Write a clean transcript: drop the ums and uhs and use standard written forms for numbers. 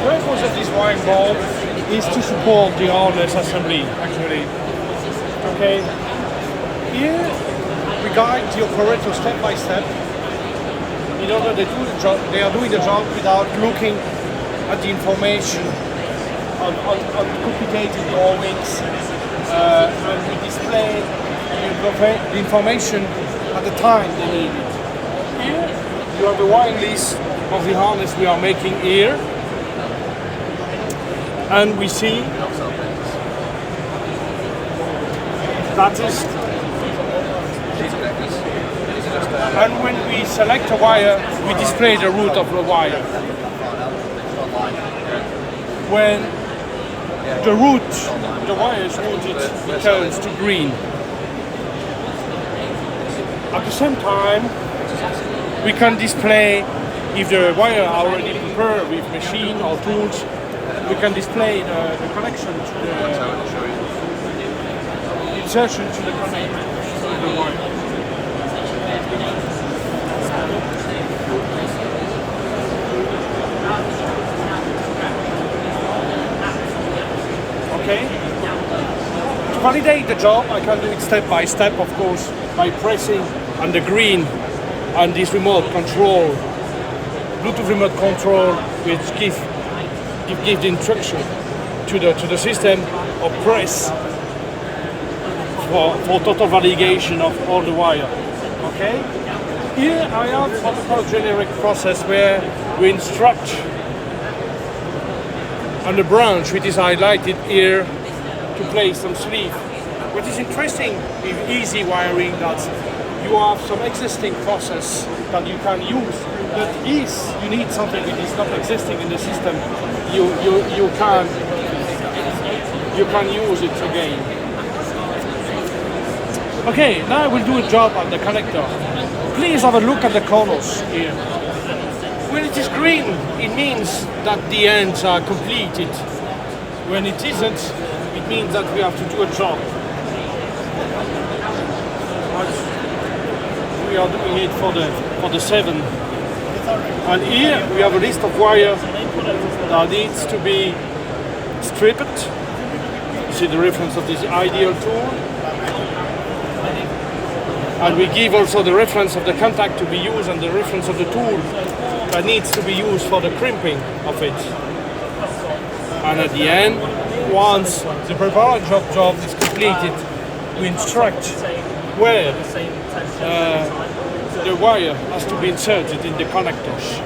purpose of this wiring board is to support the harness assembly, actually. Okay. Here we guide the operator step by step. In order they do the job, they are doing the job without looking at the information on complicated drawings, and we display the information at the time they need it. Here you have the wiring list of the harness we are making here, and we see that is. And when we select a wire, we display the route of the wire. When the wire is routed, it turns to green. At the same time, we can display, if the wire are already prepared with machine or tools, we can display the connection to the insertion to the connector of the wire. Okay. To validate the job, I can do it step by step, of course, by pressing on the green on this remote control, Bluetooth remote control, which give the instruction to the system or press for total validation of all the wire. Okay. Here I have what we call generic process where we instruct on the branch which is highlighted here to place some sleeve. What is interesting with easy wiring that you have some existing process that you can use. But if you need something that is not existing in the system, you can use it again. Okay, now I will do a job on the connector. Please have a look at the colors here. When it is green, it means that the ends are completed. When it isn't, it means that we have to do a job. We are doing it for the 7. And here we have a list of wire that needs to be stripped. You see the reference of this ideal tool. And we give also the reference of the contact to be used and the reference of the tool that needs to be used for the crimping of it. And at the end, once the preparatory job is completed, we instruct where the wire has to be inserted in the connectors.